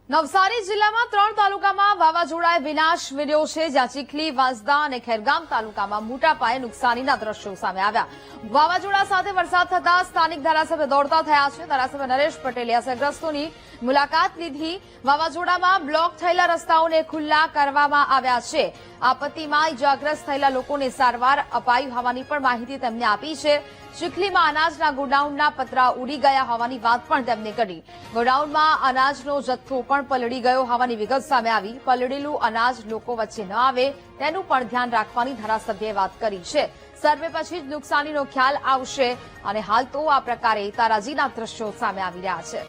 નવસારી જિલ્લામાં 3 તાલુકામાં વાવાઝોડાએ વિનાશ વેર્યો છે, જ્યાં ચીખલી, વાંસદા અને ખેરગામ તાલુકામાં મોટા પાયે નુકસાનીના દ્રશ્યો સામે આવ્યા. વાવાઝોડા સાથે વરસાદ થતા સ્થાનિક ધારાસભ્ય દોડતા થયા છે. ધારાસભ્ય નરેશ પટેલે અસરગ્રસ્તોની મુલાકાત લીધી. વાવાઝોડામાં બ્લોક થયેલા રસ્તાઓને ખુલ્લા કરવામાં આવ્યા છે. આપત્તિમાં ઇજાગ્રસ્ત થયેલા લોકોને સારવાર અપાઈ હોવાની પણ માહિતી તેમને આપી છે. ચીખલીમાં અનાજના ગોડાઉનના પતરા ઉડી ગયા હોવાની વાત પણ તેમણે કરી. ગોડાઉનમાં અનાજનો જથ્થો પણ પલળી ગયો હોવાની વિગત સામે આવી. પલળેલું અનાજ લોકો વચ્ચે ન આવે તેનું પણ ધ્યાન રાખવાની ધારાસભ્યએ વાત કરી છે. સર્વે પછી જ નુકસાનીનો ખ્યાલ આવશે અને હાલ તો આ પ્રકારે તારાજીના દ્રશ્યો સામે આવી રહ્યા છે.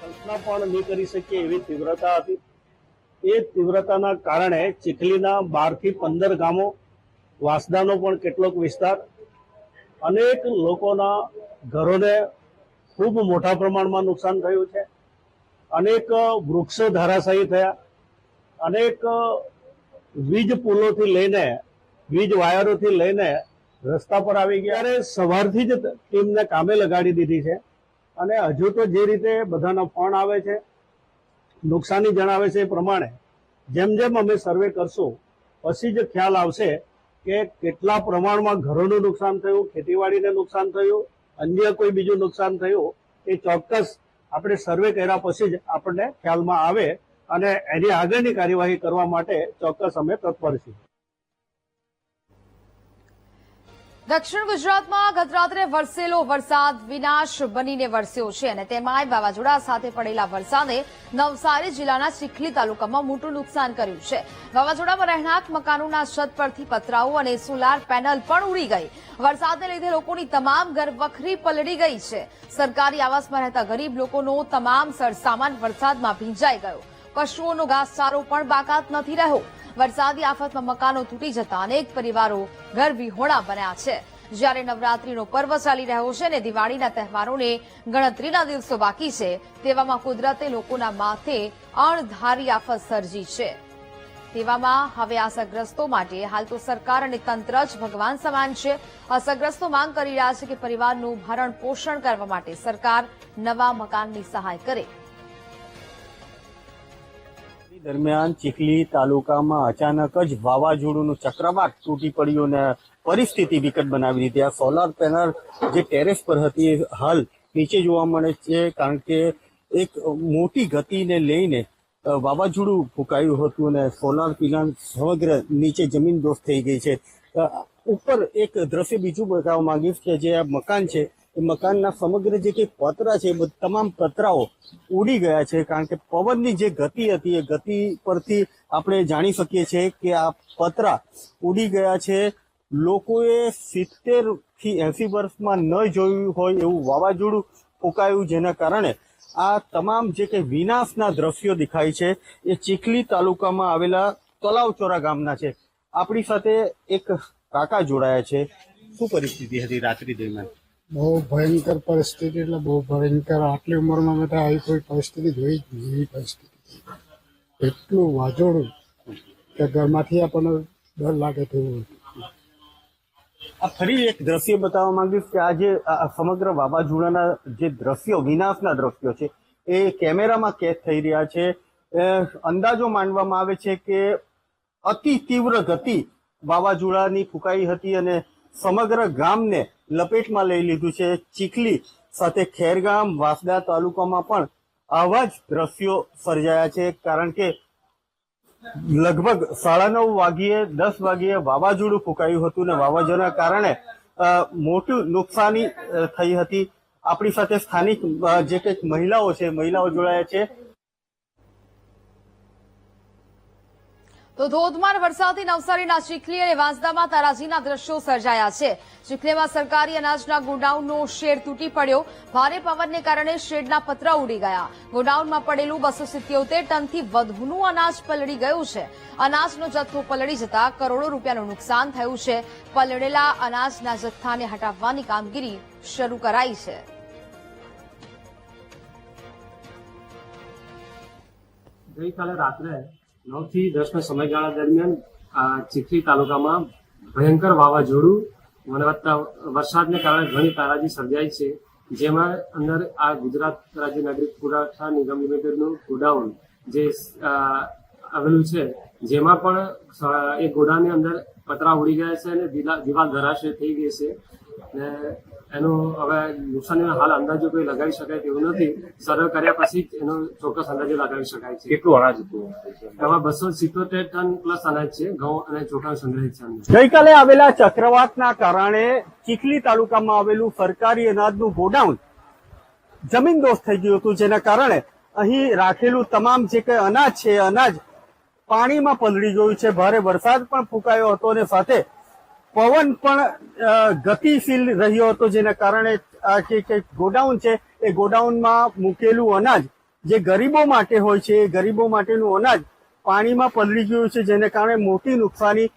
કલ્પના પણ નહીં કરી શકીએ એવી તીવ્રતા હતી. એ તીવ્રતાના કારણે ચીખલીના 12 થી 15 ગામો, વાંસદાનો પણ કેટલોક વિસ્તાર, અનેક લોકોના ઘરોને ખૂબ મોટા પ્રમાણમાં નુકસાન થયું છે. અનેક વૃક્ષો ધરાશાયી થયા. અનેક વીજ પુલોથી લઈને, વીજ વાયરોથી લઈને રસ્તા પર આવી ગયા. ત્યારે સવારથી જ ટીમને કામે લગાડી દીધી છે અને હજુ તો જે રીતે બધાના ફોન આવે છે, નુકસાની જણાવે છે એ પ્રમાણે જેમ જેમ અમે સર્વે કરશું પછી જ ખ્યાલ આવશે કે કેટલા પ્રમાણમાં ઘરોનું નુકસાન થયું, ખેતીવાડીને નુકસાન થયું, અન્ય કોઈ બીજું નુકસાન થયું. એ ચોક્કસ આપણે સર્વે કર્યા પછી જ આપણને ખ્યાલમાં આવે અને એની આગળની કાર્યવાહી કરવા માટે ચોક્કસ અમે તત્પર છીએ. દક્ષિણ ગુજરાતમાં ગતરાત્રે વરસેલો વરસાદ વિનાશ બનીને વરસ્યો છે અને તેમાંય વાવાઝોડા સાથે પડેલા વરસાદે નવસારી જિલ્લાના ચીખલી તાલુકામાં મોટું નુકસાન કર્યું છે. વાવાઝોડામાં રહેણાંક મકાનોના છત પરથી પતરાઓ અને સોલાર પેનલ પણ ઉડી ગઈ. વરસાદને લીધે લોકોની તમામ ઘરવખરી પલળી ગઈ છે. સરકારી આવાસમાં રહેતા ગરીબ લોકોનો તમામ સરસામાન વરસાદમાં ભીંજાઈ ગયો. પશુઓનો ઘાસચારો પણ બાકાત નથી રહ્યો. વરસાદી આફતમાં મકાનો તૂટી જતા અનેક પરિવારો ઘરવિહોણા બન્યા છે. જ્યારે નવરાત્રીનો પર્વ ચાલી રહ્યો છે અને દિવાળીના તહેવારોને ગણતરીના દિવસો બાકી છે, તેવામાં કુદરતે લોકોના માથે અણધારી આફત સર્જી છે. તેવામાં હવે અસરગ્રસ્તો માટે હાલ તો સરકાર અને તંત્ર જ ભગવાન સમાન છે. અસરગ્રસ્તો માંગ કરી રહ્યા છે કે પરિવારનું ભરણ પોષણ કરવા માટે સરકાર નવા મકાનની સહાય કરે. દરમિયાન ચીખલી તાલુકામાં અચાનક જ વાવાઝોડુંનું ચક્રવાત તૂટી પડ્યું અને પરિસ્થિતિ વિકટ બનાવી દીધી. આ સોલાર પેનલ જે ટેરેસ પર હતી હાલ નીચે જોવા મળે છે, કારણ કે એક મોટી ગતિને લઈને વાવાઝોડું ફૂંકાયું હતું અને સોલાર પેનલ સમગ્ર નીચે જમીન દોસ્ત થઈ ગઈ છે. ઉપર એક દ્રશ્ય બીજું બતાવવા માંગીશ કે જે આ મકાન છે એ મકાનના સમગ્ર જે કંઈ પતરા છે તમામ પતરાઓ ઉડી ગયા છે, કારણ કે પવનની જે ગતિ હતી એ ગતિ પરથી આપણે જાણી શકીએ છીએ કે આ પતરા ઉડી ગયા છે. લોકોએ 70 થી 80 વર્ષમાં ન જોયું હોય એવું વાવાઝોડું ફૂંકાયું, જેના કારણે આ તમામ જે કંઈ વિનાશના દ્રશ્યો દેખાય છે એ ચીખલી તાલુકામાં આવેલા તલાવચોરા ગામના છે. આપણી સાથે એક કાકા જોડાયા છે. શું પરિસ્થિતિ હતી રાત્રિ દરમિયાન? બહુ ભયંકર પરિસ્થિતિ, એટલે બહુ ભયંકર. આટલી ઉંમરમાં મેં આવી કોઈ પરિસ્થિતિ જોઈ જ નહીં. એવી પરિસ્થિતિ, એટલું વાજોડું કે ઘરમાંથી આપણને ડર લાગે તેવું. આ ફરી એક દ્રશ્ય બતાવવા માંગીશ કે આ જે સમગ્ર વાવાઝોડાના જે દ્રશ્યો, વિનાશના દ્રશ્યો છે એ કેમેરામાં કેદ થઈ રહ્યા છે. અંદાજો માંડવામાં આવે છે કે અતિ તીવ્ર ગતિ વાવાઝોડાની ફૂંકાઈ હતી અને સમગ્ર ગામને લપેટમાં લઈ લીધું છે. ચીખલી સાથે ખેરગામ, વાંસદા તાલુકામાં પણ આવા જ દ્રશ્યો સર્જાયા છે, કારણ કે લગભગ 9:30 વાગ્યે 10 વાગ્યે વાવાઝોડું ફૂંકાયું હતું અને વાવાઝોડાના કારણે મોટું નુકસાની થઈ હતી. આપણી સાથે સ્થાનિક જે કંઈક મહિલાઓ છે, મહિલાઓ જોડાયા છે. તો ધોધમાર વરસાદથી નવસારીના ચીખલી અને વાંસદામાં તારાજીના દ્રશ્યો સર્જાયા છે. ચીખલીમાં સરકારી અનાજના ગોડાઉનનો શેડ તૂટી પડ્યો. ભારે પવનને કારણે શેડના પતરા ઉડી ગયા. ગોડાઉનમાં પડેલું 277 ટનથી વધુનું અનાજ પલળી ગયું છે. અનાજનો જથ્થો પલળી જતા કરોડો રૂપિયાનું નુકસાન થયું છે. પલળેલા અનાજના જથ્થાને હટાવવાની કામગીરી શરૂ કરાઈ છે. ગઈકાલે રાત્રે 9 થી 10 ના સમયગાળા દરમિયાન ચીખલી તાલુકામાં ભયંકર વાવાઝોડું મને વધતા વરસાદને કારણે ઘણી તારાજી સર્જાઈ છે, જેમાં અંદર આ ગુજરાત રાજ્ય નાગરિક પુરવઠા નિગમ લિમિટેડનું ગોડાઉન જે આવેલું છે, જેમાં પણ એક ગોડાઉનની અંદર પતરા ઉડી ગયા છે અને દિવાલ ધરાશય થઈ ગઈ છે ને એનું હવે નુકસાનીનો હાલ અંદાજો કોઈ લગાવી શકાય તેવું નથી. સર્વે કર્યા પછી જ એનો ચોક્કસ અંદાજો લગાવી શકાય છે. કેટલું અનાજ હતું? એમાં 277 ટન પ્લસ અનાજ છે, ઘઉં અને ચોખા સંગ્રહિત છે. ગઈકાલે આવેલા ચક્રવાતના કારણે ચીખલી તાલુકામાં આવેલું સરકારી અનાજનું ગોડાઉન જમીનદોસ્ત થઈ ગયું હતું, જેના કારણે અહીં રાખેલું તમામ જે કંઈ અનાજ છે અનાજ પાણીમાં પલળી ગયું છે. ભારે વરસાદ પણ ફૂંકાયો હતો અને સાથે પવન પણ ગતિશીલ રહ્યો હતો, જેના કારણે આ જે ગોડાઉન છે એ ગોડાઉનમાં મૂકેલું અનાજ જે ગરીબો માટે હોય છે એ ગરીબો માટેનું અનાજ પાણીમાં પલળી ગયું છે, જેને કારણે મોટી નુકસાની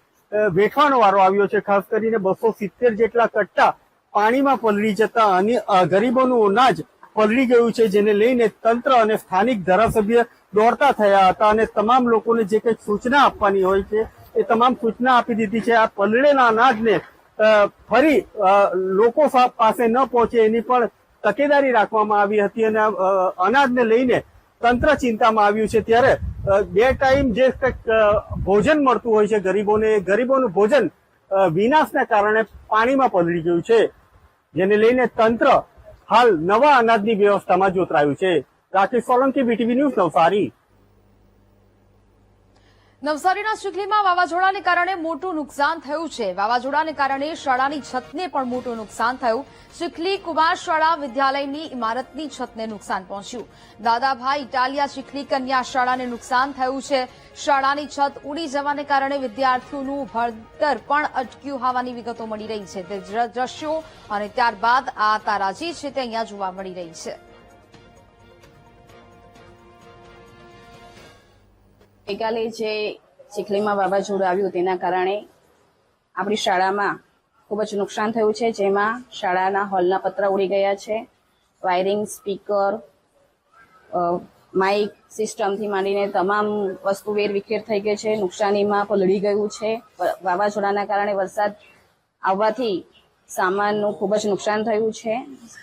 વેઠવાનો વારો આવ્યો છે. ખાસ કરીને 270 જેટલા કટ્ટા પાણીમાં પલળી જતા અને ગરીબોનું અનાજ પલળી ગયું છે, જેને લઈને તંત્ર અને સ્થાનિક ધારાસભ્ય દોડતા થયા હતા અને તમામ લોકોને જે કંઈક સૂચના આપવાની હોય છે એ તમામ સૂચના આપી દીધી છે. આ પલળેલા અનાજને ફરી લોકો પાસે ન પહોંચે એની પણ તકેદારી રાખવામાં આવી હતી અને અનાજને લઈને તંત્ર ચિંતામાં આવ્યું છે. ત્યારે 2 ટાઈમ જે કંઈક ભોજન મળતું હોય છે ગરીબોને, ગરીબોનું ભોજન વિનાશના કારણે પાણીમાં પલળી ગયું છે, જેને લઈને તંત્ર હાલ નવા અનાજની વ્યવસ્થામાં જોતરાયું છે. Rakesh Solanki, BTV news, Navsari. નવસારીના ચીખલીમાં વાવાઝોડાને કારણે મોટું નુકસાન થયું છે. વાવાઝોડાને કારણે શાળાની છતને પણ મોટું નુકસાન થયું. ચીખલી કુમાર શાળા વિદ્યાલયની ઇમારતની છતને નુકસાન પહોંચ્યું. દાદાભાઈ ઇટાલિયા ચીખલી કન્યા શાળાને નુકસાન થયું છે. શાળાની છત ઉડી જવાને કારણે વિદ્યાર્થીઓનું ભણતર પણ અટક્યું હોવાની વિગતો મળી રહી છે. તે દ્રશ્યો અને ત્યારબાદ આ તારાજી છે તે અહીંયા જોવા મળી રહી છે. ગઈકાલે જે ચીખલીમાં વાવાઝોડું આવ્યું તેના કારણે આપણી શાળામાં ખૂબ જ નુકસાન થયું છે, જેમાં શાળાના હોલના પતરા ઉડી ગયા છે. વાયરિંગ, સ્પીકર, માઇક સિસ્ટમથી માંડીને તમામ વસ્તુ વેરવિખેર થઈ ગઈ છે. નુકસાનીમાં પલળી ગયું છે. વાવાઝોડાના કારણે વરસાદ આવવાથી સામાનનું ખૂબ જ નુકસાન થયું છે.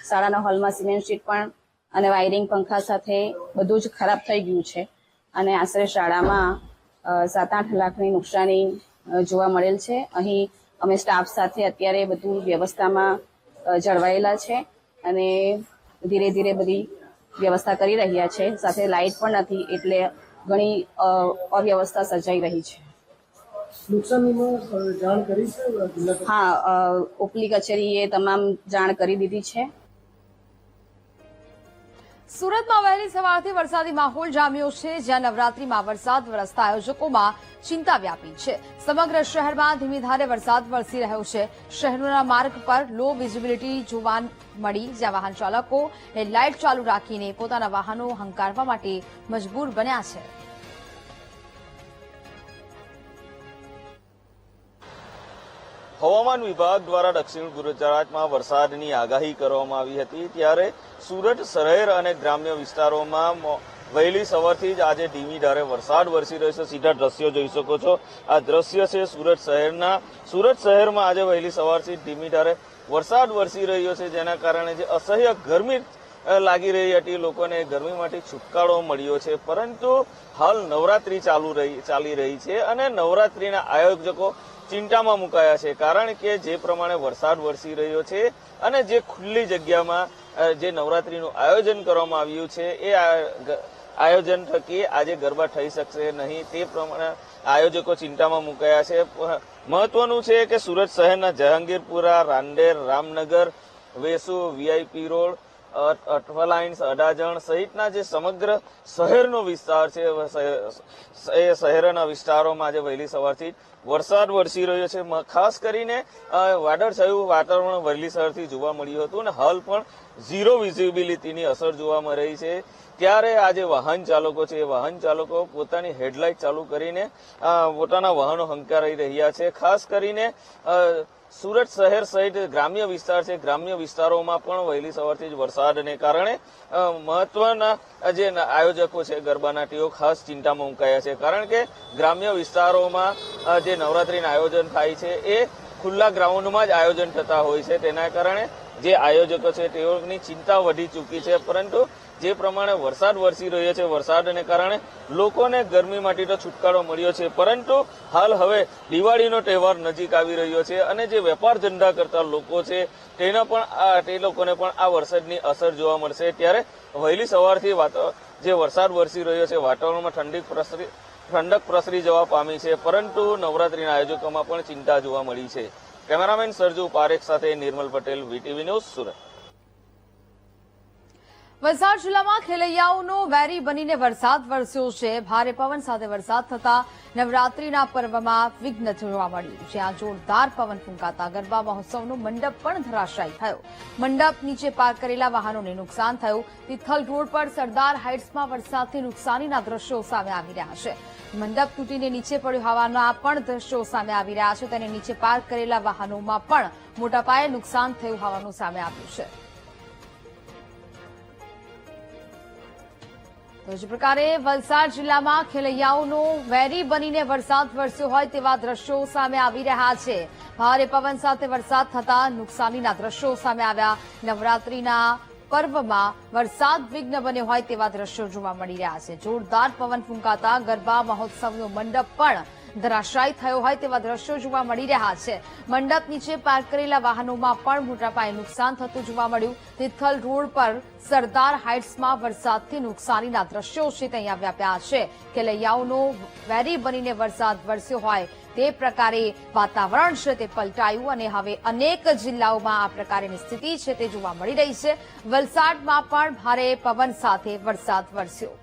શાળાના હોલમાં સિમેન્ટ શીટ પણ અને વાયરિંગ, પંખા સાથે બધું જ ખરાબ થઈ ગયું છે અને આશરે શાળામાં 7-8 લાખની નુકસાની જોવા મળેલ છે. અહીં અમે સ્ટાફ સાથે અત્યારે બધું વ્યવસ્થામાં જળવાયેલા છે અને ધીરે ધીરે બધી વ્યવસ્થા કરી રહ્યા છે. સાથે લાઇટ પણ નથી એટલે ઘણી અવ્યવસ્થા સર્જાઈ રહી છે. જાણ કરી છે? હા, ઉપલી કચેરીએ તમામ જાણ કરી દીધી છે. સુરતમાં વહેલી સવારથી વરસાદી માહોલ જામ્યો છે, જ્યાં નવરાત્રીમાં વરસાદ વરસતા આયોજકોમાં ચિંતા વ્યાપી છે. સમગ્ર શહેરમાં ધીમી ધારે વરસાદ વરસી રહ્યો છે. શહેરોના માર્ગ પર લો વિઝિબિલિટી જોવા મળી, જ્યાં વાહન ચાલકો લાઇટ ચાલુ રાખીને પોતાના વાહનો હંકારવા માટે મજબૂર બન્યા છે. હવામાન વિભાગ દ્વારા દક્ષિણ ગુજરાતમાં વરસાદની આગાહી કરવામાં આવી હતી, ત્યારે સુરત શહેર અને ગ્રામ્ય વિસ્તારોમાં વહેલી સવારથી જ આજે ધીમી ધારે વરસાદ વરસી રહ્યો છે. સીધા દ્રશ્યો જોઈ શકો છો. આ દ્રશ્ય છે સુરત શહેરના. સુરત શહેરમાં આજે વહેલી સવારથી ધીમી ધારે વરસાદ વરસી રહ્યો છે, જેના કારણે જે અસહ્ય ગરમી લાગી રહી હતી, લોકોને ગરમીમાંથી છુટકારો મળ્યો છે. પરંતુ હાલ નવરાત્રી ચાલી રહી છે અને નવરાત્રીના આયોજકો ચિંતામાં મુકાયા છે, કારણ કે જે પ્રમાણે વરસાદ વરસી રહ્યો છે અને જે ખુલ્લી જગ્યામાં જે નવરાત્રીનું આયોજન કરવામાં આવ્યું છે એ આયોજન થકી આજે ગરબા થઈ શકશે નહીં, તે પ્રમાણે આયોજકો ચિંતામાં મુકાયા છે. મહત્વનું છે કે સુરત શહેરના જહાંગીરપુરા, રાંદેર, રામનગર, વેસુ, VIP રોડ, અઠવાલાઇન્સ, અડાજણ સહિતના જે સમગ્ર શહેરનો વિસ્તાર છે એ શહેરના વિસ્તારોમાં આજે વહેલી સવારથી વરસાદ વરસી રહ્યો છે. ખાસ કરીને વાદળછાયું વાતાવરણ વહેલી સવારથી જોવા મળ્યું હતું અને હાલ પણ ઝીરો વિઝિબિલિટીની અસર જોવા મળી રહી છે. ત્યારે આજે વાહન ચાલકો છે, એ વાહન ચાલકો પોતાની હેડલાઇટ ચાલુ કરીને પોતાના વાહનો હંકારી રહ્યા છે. ખાસ કરીને સુરત શહેર સહિત ગ્રામ્ય વિસ્તાર છે, ગ્રામ્ય વિસ્તારોમાં પણ વહેલી સવારથી જ વરસાદને કારણે મહત્વના જે આયોજકો છે ગરબાના તેઓ ખાસ ચિંતામાં મુકાયા છે, કારણ કે ગ્રામ્ય વિસ્તારોમાં જે નવરાત્રીનું આયોજન થાય છે એ ખુલ્લા ગ્રાઉન્ડમાં જ આયોજન થતા હોય છે. તેના કારણે જે આયોજકો છે તેઓની ચિંતા વધી ચૂકી છે. પરંતુ જે પ્રમાણે વરસાદ વરસી રહ્યો છે, વરસાદને કારણે લોકોને ગરમીમાંથી તો છુટકારો મળ્યો છે, પરંતુ હાલ હવે દિવાળીનો તહેવાર નજીક આવી રહ્યો છે અને જે વેપાર ધંધા કરતા લોકો છે તે લોકોને પણ આ વરસાદની અસર જોવા મળશે. ત્યારે વહેલી સવારથી જે વરસાદ વરસી રહ્યો છે, વાતાવરણમાં ઠંડક પ્રસરી જવા પામી છે, પરંતુ નવરાત્રીના આયોજકોમાં પણ ચિંતા જોવા મળી છે. કેમેરામેન સરજુ પારેખ સાથે નિર્મલ પટેલ, વીટીવી ન્યૂઝ, સુરત. વલસાડ જિલ્લામાં ખેલૈયાઓનો વેરી બનીને વરસાદ વરસ્યો છે. ભારે પવન સાથે વરસાદ થતા નવરાત્રીના પર્વમાં વિઘ્ન જોવા મળ્યું. જ્યાં જોરદાર પવન ફૂંકાતા ગરબા મહોત્સવનો મંડપ પણ ધરાશાયી થયો. મંડપ નીચે પાર્ક કરેલા વાહનોને નુકસાન થયું. તિથલ રોડ પર સરદાર હાઇટ્સમાં વરસાદથી નુકસાનીના દ્રશ્યો સામે આવી રહ્યા છે. મંડપ તૂટીને નીચે પડ્યો હોવાના પણ દ્રશ્યો સામે આવી રહ્યા છે. તેને નીચે પાર્ક કરેલા વાહનોમાં પણ મોટા પાયે નુકસાન થયું હોવાનું સામે આવ્યું છે. તો જ પ્રકારે વલસાડ જિલ્લામાં ખેલૈયાઓનો વેરી બનીને વરસાદ વરસ્યો હોય તેવા દ્રશ્યો સામે આવી રહ્યા છે. ભારે પવન સાથે વરસાદ થતા નુકસાનીના દ્રશ્યો સામે આવ્યા. નવરાત્રીના પર્વમાં વરસાદ વિઘ્ન બન્યો હોય તેવા દ્રશ્યો જોવા મળી રહ્યા છે. જોરદાર પવન ફૂંકાતા ગરબા મહોત્સવનો મંડપ પણ ધરાશાયી થયો હોય તેવા દ્રશ્યો જોવા મળી રહ્યા છે. મંડપ નીચે પાર્ક કરેલા વાહનોમાં પણ મોટા પાયે નુકસાન થતું જોવા મળ્યું. તિથલ રોડ પર સરદાર હાઇટ્સમાં વરસાદથી નુકસાનીના દ્રશ્યો છે તે અહીંયા વ્યાપ્યા છે. ખેલૈયાઓનો વેરી બનીને વરસાદ વરસ્યો હોય તે પ્રકારે વાતાવરણ છે તે પલટાયું અને હવે અનેક જિલ્લાઓમાં આ પ્રકારની સ્થિતિ છે તે જોવા મળી રહી છે. વલસાડમાં પણ ભારે પવન સાથે વરસાદ વરસ્યો.